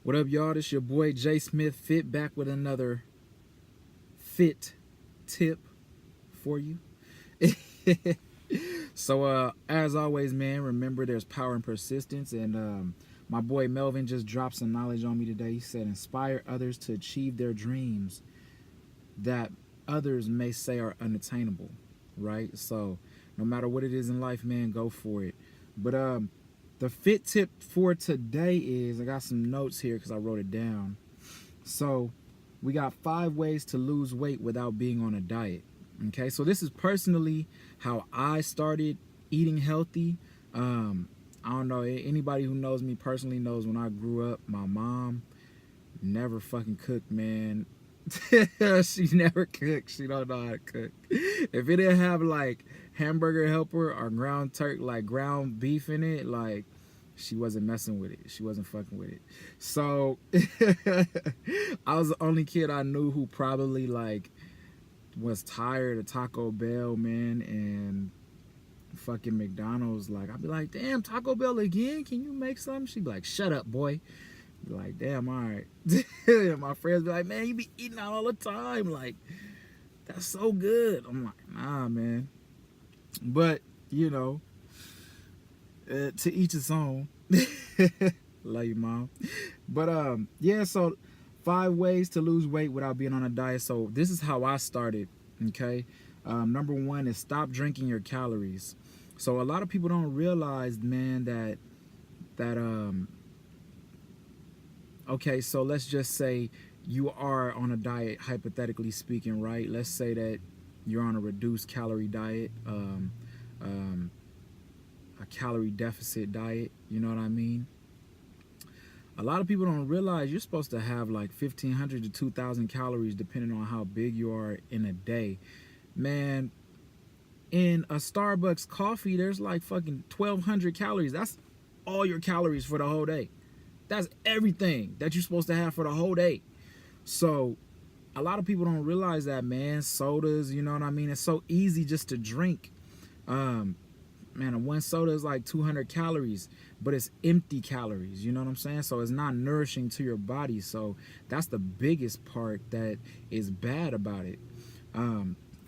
What up, y'all? This your boy Jay Smith Fit back with another fit tip for you. So, as always, man, remember there's power in persistence. And my boy Melvin just dropped some knowledge on me today. He said, inspire others to achieve their dreams that others may say are unattainable, right? So, no matter what it is in life, man, go for it. But the fit tip for today is I got some notes here because I wrote it down. So, we got 5 ways to lose weight without being on a diet. Okay, so this is personally how I started eating healthy. I don't know, anybody who knows me personally knows when I grew up, my mom never fucking cooked, man. She never cooked. She don't know how to cook. If it didn't have like hamburger helper or ground turkey, like ground beef in it, like she wasn't messing with it. She wasn't fucking with it. So I was the only kid I knew who probably like was tired of Taco Bell, man, and fucking McDonald's. Like I'd be like, damn, Taco Bell again? Can you make something? She'd be like, shut up, boy. Be like, damn, all right. My friends be like, man, you be eating out all the time. Like, that's so good. I'm like, nah, man. But, you know, to each his own. Love you, mom. But, yeah, so 5 ways to lose weight without being on a diet. So this is how I started, okay? Number 1 is stop drinking your calories. So a lot of people don't realize, man, that okay, so let's just say you are on a diet, hypothetically speaking, right? Let's say that you're on a reduced calorie diet, um, a calorie deficit diet, you know what I mean? A lot of people don't realize you're supposed to have like 1,500 to 2,000 calories depending on how big you are in a day. Man, in a Starbucks coffee, there's like fucking 1,200 calories. That's all your calories for the whole day. That's everything that you're supposed to have for the whole day. So a lot of people don't realize that, man. Sodas, you know what I mean? It's so easy just to drink. Man, one soda is like 200 calories, but it's empty calories, you know what I'm saying? So it's not nourishing to your body. So that's the biggest part that is bad about it.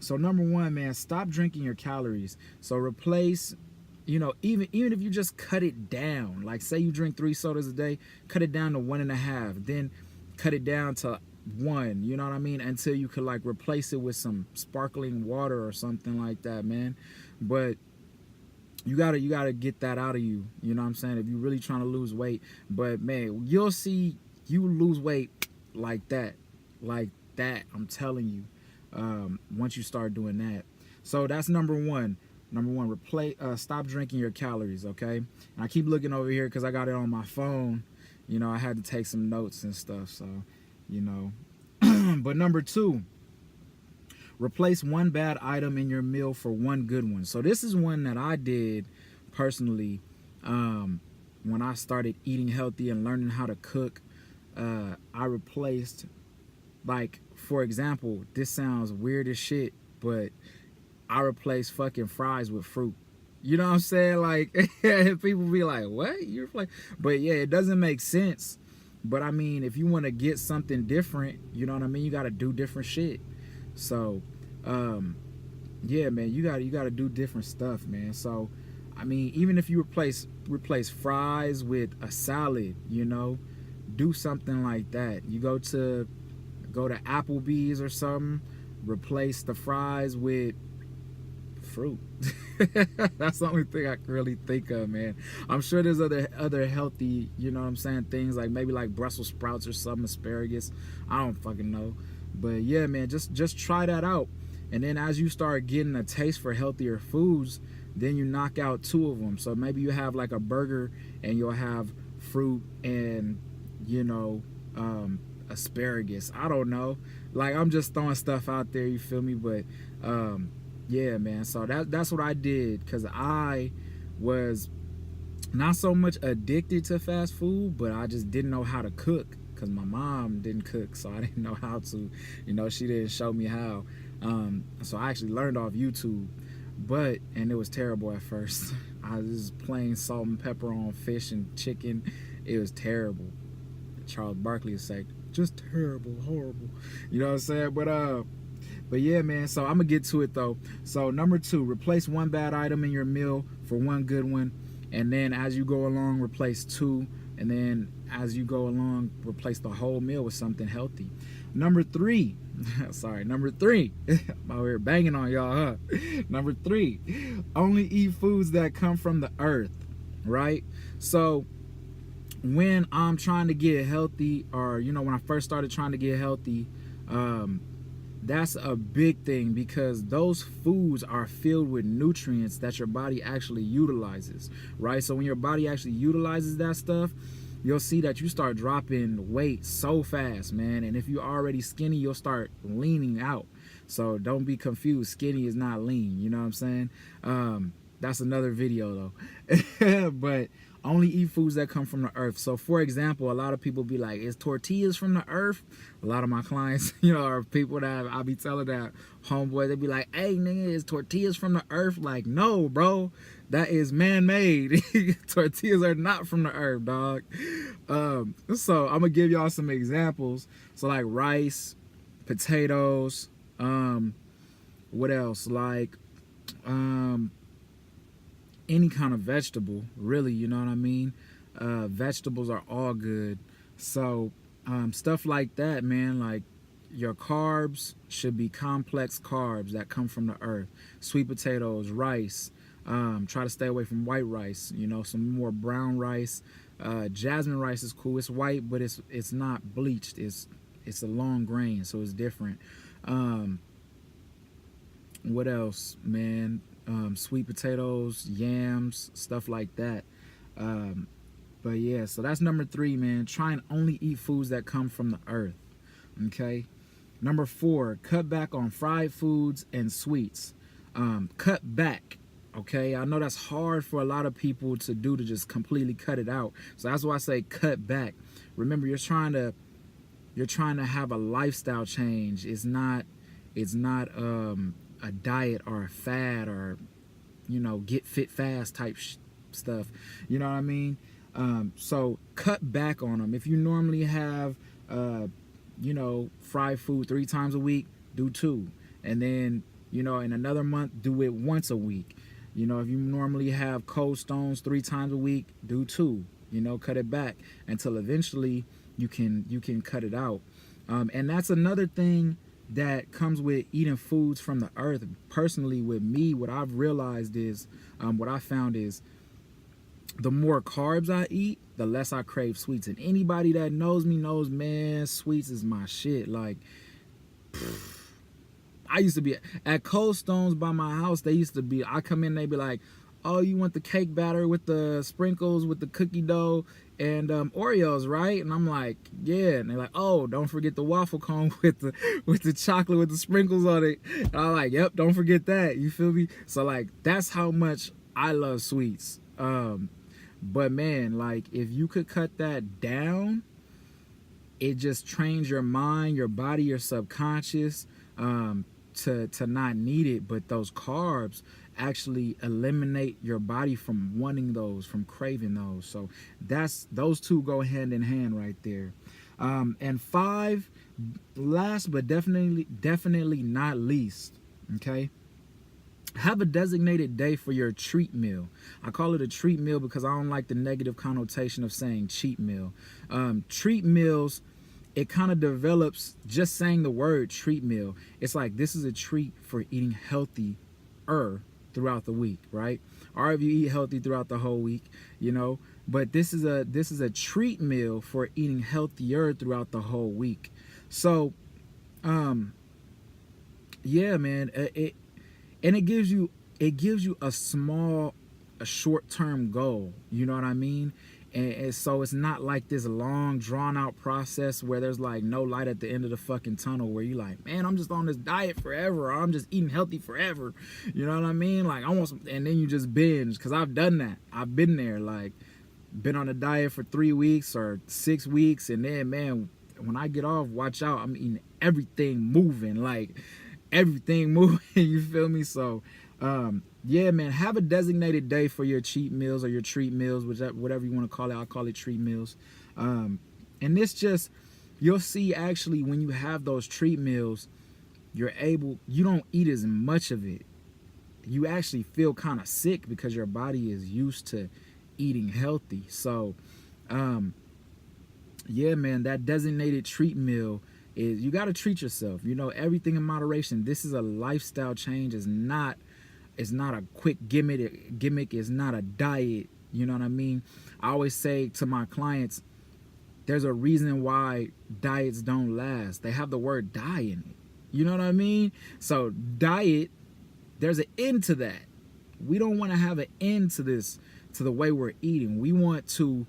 So number 1, man, stop drinking your calories. So replace, you know, even if you just cut it down, like say you drink 3 sodas a day, cut it down to 1.5, then cut it down to 1, you know what I mean, until you could like replace it with some sparkling water or something like that, man. But you gotta get that out of you, you know what I'm saying, if you're really trying to lose weight. But man, you'll see you lose weight like that, I'm telling you, once you start doing that. So that's number 1. Number 1, replace, stop drinking your calories, okay? And I keep looking over here because I got it on my phone. You know, I had to take some notes and stuff, so, you know. But number 2, replace one bad item in your meal for one good one. So this is one that I did personally when I started eating healthy and learning how to cook. I replaced, like, for example, this sounds weird as shit, but I replace fucking fries with fruit. You know what I'm saying? Like, people be like, what? You're like, but yeah, it doesn't make sense. But I mean, if you want to get something different, you know what I mean? You got to do different shit. So, yeah, man, you gotta do different stuff, man. So, I mean, even if you replace fries with a salad, you know, do something like that. You go to Applebee's or something, replace the fries with fruit. That's the only thing I can really think of, man. I'm sure there's other healthy, you know what I'm saying, things like maybe like Brussels sprouts or some asparagus. I don't fucking know. But yeah, man, just try that out. And then as you start getting a taste for healthier foods, then you knock out 2 of them. So maybe you have like a burger and you'll have fruit and, you know, asparagus. I don't know. Like, I'm just throwing stuff out there, you feel me? But yeah, man. So that's what I did, because I was not so much addicted to fast food, but I just didn't know how to cook because my mom didn't cook, so I didn't know how to. You know, she didn't show me how. So I actually learned off YouTube, and it was terrible at first. I was just plain salt and pepper on fish and chicken. It was terrible. Charles Barkley would say, just terrible, horrible. You know what I'm saying? But yeah, man. So I'm gonna get to it though. So number 2, replace one bad item in your meal for one good one, and then as you go along, replace 2, and then as you go along, replace the whole meal with something healthy. Number 3, sorry, number 3. I'm out here banging on y'all, huh? Number 3, only eat foods that come from the earth, right? So when I'm trying to get healthy, or when I first started trying to get healthy, that's a big thing, because those foods are filled with nutrients that your body actually utilizes, right? So when your body actually utilizes that stuff, you'll see that you start dropping weight so fast, man. And if you're already skinny, you'll start leaning out. So don't be confused. Skinny is not lean. You know what I'm saying? That's another video though. But only eat foods that come from the earth. So for example, a lot of people be like, is tortillas from the earth? A lot of my clients, are people that I'll be telling that homeboy, they be like, hey nigga, is tortillas from the earth? Like, no, bro, that is man-made. Tortillas are not from the earth, dog. So I'm gonna give y'all some examples. So like rice, potatoes, what else? Like, any kind of vegetable, really, you know what I mean? Vegetables are all good. So stuff like that, man. Like, your carbs should be complex carbs that come from the earth. Sweet potatoes, rice. Try to stay away from white rice, some more brown rice. Jasmine rice is cool. It's white, but it's not bleached. It's a long grain, so it's different. What else, man? Sweet potatoes, yams, stuff like that. But yeah, so that's number 3, man. Try and only eat foods that come from the earth. Okay. Number 4, cut back on fried foods and sweets. Cut back. Okay, I know that's hard for a lot of people to do, to just completely cut it out. So that's why I say cut back. Remember, you're trying to have a lifestyle change. It's not a diet or a fad or get fit fast type stuff. You know what I mean? So cut back on them. If you normally have fried food 3 times a week, do 2, and then in another month do it once a week. If you normally have Cold Stones 3 times a week, do 2. Cut it back until eventually you can cut it out. And that's another thing that comes with eating foods from the earth. Personally, with me, what I've realized is, what I found is, the more carbs I eat, the less I crave sweets. And anybody that knows me knows, man, sweets is my shit. Like, I used to be at Cold Stones by my house. I come in, they be like, oh, you want the cake batter with the sprinkles, with the cookie dough and Oreos, right? And I'm like, yeah. And they're like, oh, don't forget the waffle cone with the chocolate with the sprinkles on it. And I'm like, yep, don't forget that. You feel me? So like, that's how much I love sweets. But man, like, if you could cut that down, it just trains your mind, your body, your subconscious to not need it. But those carbs actually eliminate your body from wanting those, from craving those. So those 2 go hand in hand right there. And 5, last but definitely not least, okay, have a designated day for your treat meal. I call it a treat meal because I don't like the negative connotation of saying cheat meal. Treat meals, it kind of develops just saying the word treat meal. It's like, this is a treat for eating healthy throughout the week, right? Or if you eat healthy throughout the whole week, but this is a treat meal for eating healthier throughout the whole week. So yeah, man, it gives you a short-term goal, you know what I mean? And so it's not like this long drawn out process where there's like no light at the end of the fucking tunnel, where you like, man, I'm just on this diet forever, or I'm just eating healthy forever. You know what I mean? Like, I want some, and then you just binge. Because I've done that. I've been there, like, been on a diet for 3 weeks or 6 weeks, and then, man, when I get off, watch out, I'm eating everything moving, like everything moving. You feel me? So yeah, man, have a designated day for your cheat meals or your treat meals, whatever you want to call it. I'll call it treat meals. And this just, you'll see actually when you have those treat meals, you don't eat as much of it. You actually feel kind of sick because your body is used to eating healthy. So, yeah, man, that designated treat meal is, you got to treat yourself. You know, everything in moderation. This is a lifestyle change. It's not a quick gimmick. It's not a diet. You know what I mean? I always say to my clients, there's a reason why diets don't last. They have the word die in it. You know what I mean? So diet, there's an end to that. We don't want to have an end to this, to the way we're eating. We want to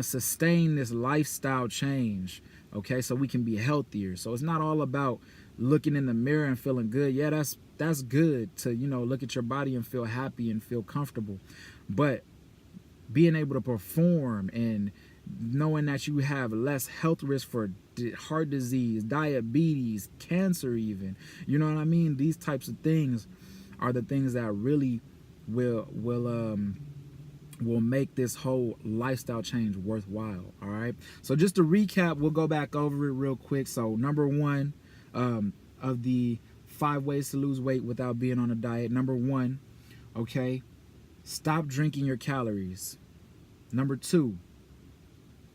sustain this lifestyle change, okay, so we can be healthier. So it's not all about looking in the mirror and feeling good. Yeah, that's good to, you know, look at your body and feel happy and feel comfortable. But being able to perform and knowing that you have less health risk for heart disease, diabetes, cancer even, you know what I mean? These types of things are the things that really will make this whole lifestyle change worthwhile. All right, so just to recap, we'll go back over it real quick. So number one, of the 5 ways to lose weight without being on a diet. Number 1, okay, stop drinking your calories. Number 2,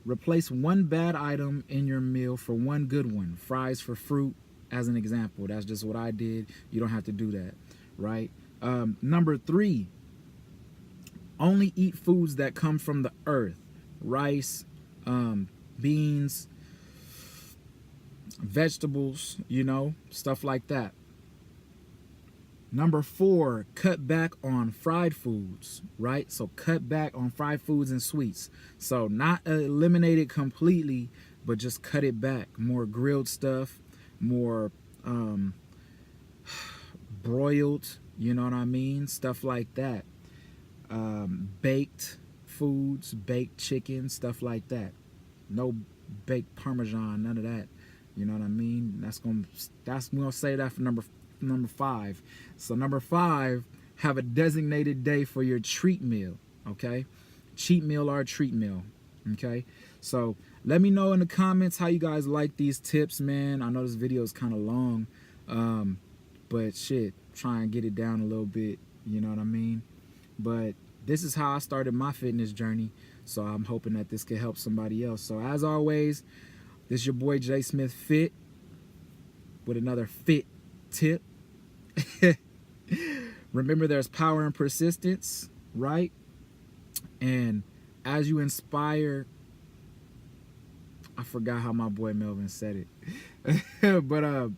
replace one bad item in your meal for one good one. Fries for fruit, as an example. That's just what I did. You don't have to do that, right? Number 3, only eat foods that come from the earth. Rice, beans, vegetables, you know, stuff like that. Number 4, cut back on fried foods, right? So cut back on fried foods and sweets. So not eliminate it completely, but just cut it back. More grilled stuff, more broiled, you know what I mean? Stuff like that. Baked foods, baked chicken, stuff like that. No baked Parmesan, none of that. You know what I mean? We're gonna say that for number 5. So number 5, have a designated day for your treat meal. Okay, cheat meal or treat meal. Okay, so let me know in the comments how you guys like these tips, man. I know this video is kind of long, but shit, try and get it down a little bit. You know what I mean? But this is how I started my fitness journey, so I'm hoping that this could help somebody else. So as always, this is your boy Jay Smith Fit with another fit tip. Remember, there's power in persistence, right? And as you inspire, I forgot how my boy Melvin said it, but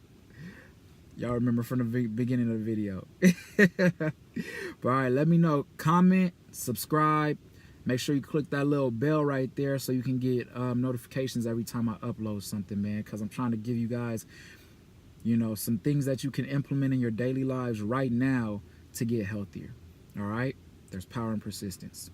y'all remember from the beginning of the video. But all right, let me know. Comment, subscribe. Make sure you click that little bell right there so you can get notifications every time I upload something, man. Because I'm trying to give you guys, you know, some things that you can implement in your daily lives right now to get healthier. All right? There's power in persistence.